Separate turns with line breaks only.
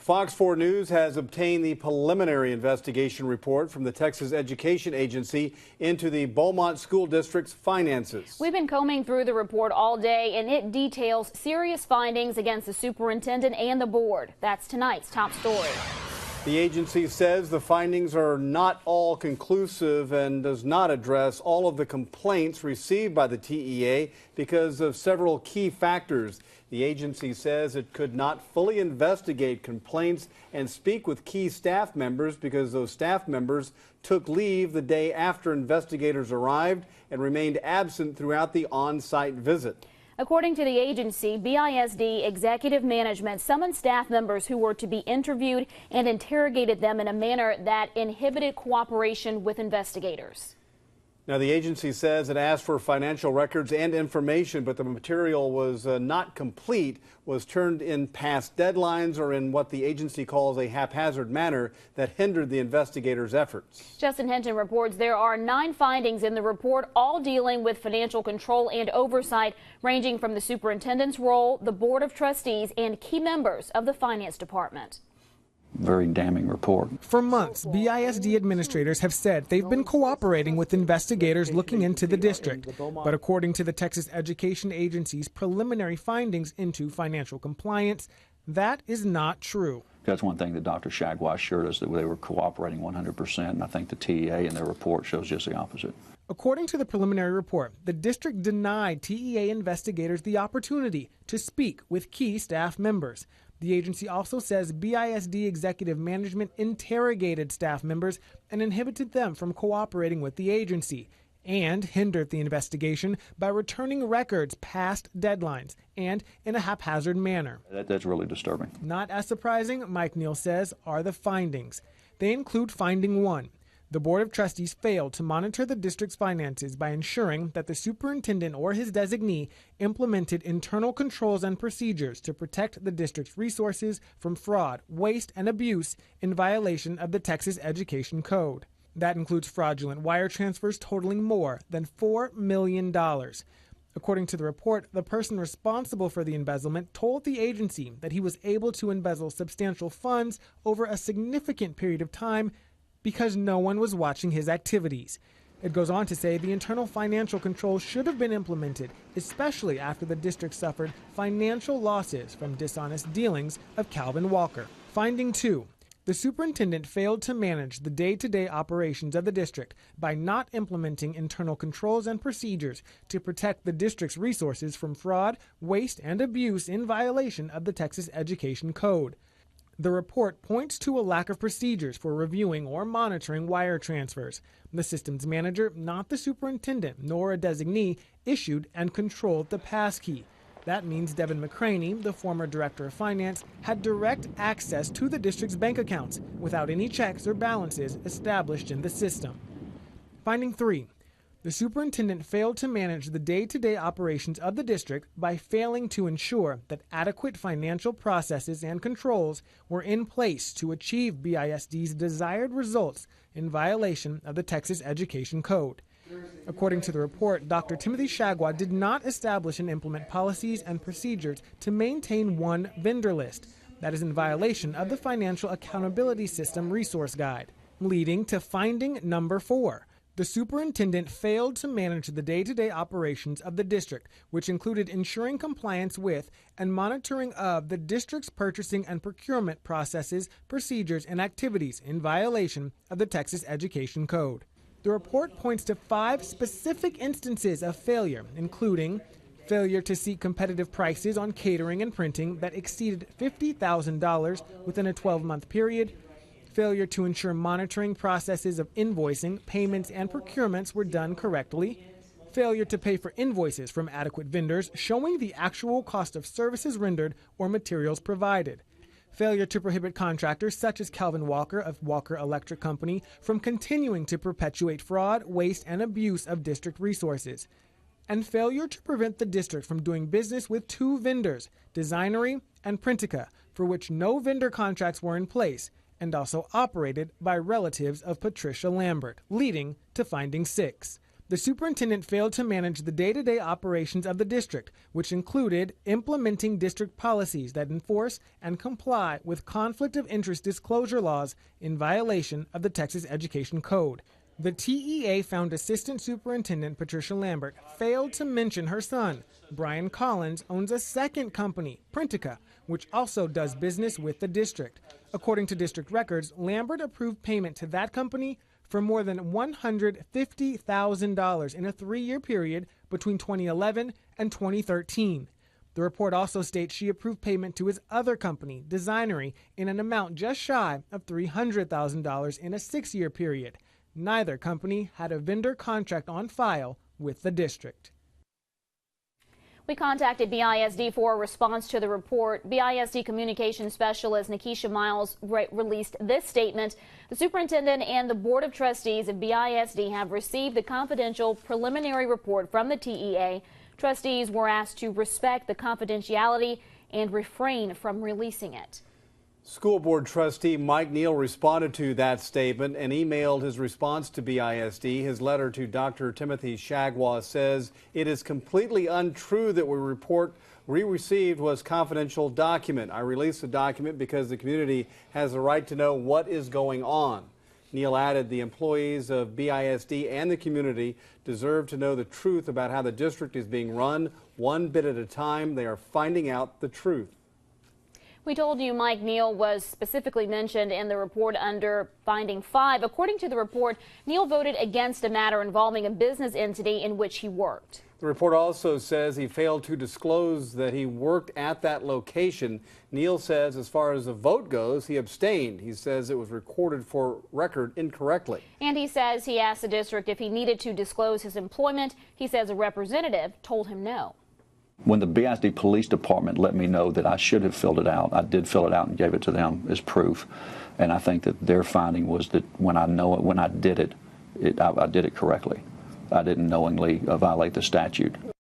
Fox 4 News has obtained the preliminary investigation report from the Texas Education Agency into the Beaumont School District's finances.
We've been combing through the report all day, and it details serious findings against the superintendent and the board. That's tonight's top story.
The agency says the findings are not all conclusive and does not address all of the complaints received by the TEA because of several key factors. The agency says it could not fully investigate complaints and speak with key staff members because those staff members took leave the day after investigators arrived and remained absent throughout the on-site visit.
According to the agency, BISD executive management summoned staff members who were to be interviewed and interrogated them in a manner that inhibited cooperation with investigators.
Now, the agency says it asked for financial records and information, but the material was not complete, was turned in past deadlines, or in what the agency calls a haphazard manner that hindered the investigators' efforts.
Justin Hinton reports there are 9 findings in the report, all dealing with financial control and oversight, ranging from the superintendent's role, the board of trustees, and key members of the finance department.
Very damning report.
For months, BISD administrators have said they've been cooperating with investigators looking into the district. But according to the Texas Education Agency's preliminary findings into financial compliance, that is not true.
That's one thing that Dr. Shagwa assured us, that they were cooperating 100%, and I think the TEA in their report shows just the opposite.
According to the preliminary report, the district denied TEA investigators the opportunity to speak with key staff members. The agency also says BISD executive management interrogated staff members and inhibited them from cooperating with the agency, and hindered the investigation by returning records past deadlines and in a haphazard manner.
That's really disturbing.
Not as surprising, Mike Neal says, are the findings. They include finding 1. The Board of Trustees failed to monitor the district's finances by ensuring that the superintendent or his designee implemented internal controls and procedures to protect the district's resources from fraud, waste, and abuse in violation of the Texas Education Code. That includes fraudulent wire transfers totaling more than $4 million. According to the report, the person responsible for the embezzlement told the agency that he was able to embezzle substantial funds over a significant period of time because no one was watching his activities. It goes on to say the internal financial controls should have been implemented, especially after the district suffered financial losses from dishonest dealings of Calvin Walker. Finding 2. The superintendent failed to manage the day-to-day operations of the district by not implementing internal controls and procedures to protect the district's resources from fraud, waste, and abuse in violation of the Texas Education Code. The report points to a lack of procedures for reviewing or monitoring wire transfers. The systems manager, not the superintendent nor a designee, issued and controlled the passkey. That means Devin McCraney, the former director of finance, had direct access to the district's bank accounts without any checks or balances established in the system. Finding 3. The superintendent failed to manage the day-to-day operations of the district by failing to ensure that adequate financial processes and controls were in place to achieve BISD's desired results in violation of the Texas Education Code. According to the report, Dr. Timothy Shagwa did not establish and implement policies and procedures to maintain one vendor list. That is in violation of the Financial Accountability System Resource Guide, leading to finding number 4. The superintendent failed to manage the day-to-day operations of the district, which included ensuring compliance with and monitoring of the district's purchasing and procurement processes, procedures, and activities in violation of the Texas Education Code. The report points to 5 specific instances of failure, including failure to seek competitive prices on catering and printing that exceeded $50,000 within a 12-month period, failure to ensure monitoring processes of invoicing, payments, and procurements were done correctly, failure to pay for invoices from adequate vendors showing the actual cost of services rendered or materials provided, failure to prohibit contractors such as Calvin Walker of Walker Electric Company from continuing to perpetuate fraud, waste, and abuse of district resources, and failure to prevent the district from doing business with 2 vendors, Designery and Printica, for which no vendor contracts were in place, and also operated by relatives of Patricia Lambert, leading to finding 6. the superintendent failed to manage the day-to-day operations of the district, which included implementing district policies that enforce and comply with conflict of interest disclosure laws in violation of the Texas Education Code. The TEA found Assistant Superintendent Patricia Lambert failed to mention her son. Brian Collins owns a second company, Printica, which also does business with the district. According to district records, Lambert approved payment to that company for more than $150,000 in a 3-year period between 2011 and 2013. The report also states she approved payment to his other company, Designery, in an amount just shy of $300,000 in a 6-year period. Neither company had a vendor contract on file with the district.
We contacted BISD for a response to the report. BISD Communications Specialist Nikisha Miles released this statement. The superintendent and the Board of Trustees of BISD have received the confidential preliminary report from the TEA. Trustees were asked to respect the confidentiality and refrain from releasing it.
School Board Trustee Mike Neal responded to that statement and emailed his response to BISD. His letter to Dr. Timothy Shagwa says it is completely untrue that we report we received was confidential document. I released the document because the community has the right to know what is going on. Neal added the employees of BISD and the community deserve to know the truth about how the district is being run one bit at a time. They are finding out the truth.
We told you Mike Neal was specifically mentioned in the report under Finding 5. According to the report, Neal voted against a matter involving a business entity in which he worked.
The report also says he failed to disclose that he worked at that location. Neal says as far as the vote goes, he abstained. He says it was recorded for record incorrectly.
And he says he asked the district if he needed to disclose his employment. He says a representative told him no.
When the BISD Police Department let me know that I should have filled it out, I did fill it out and gave it to them as proof. And I think that their finding was that when I did it, I did it correctly. I didn't knowingly violate the statute.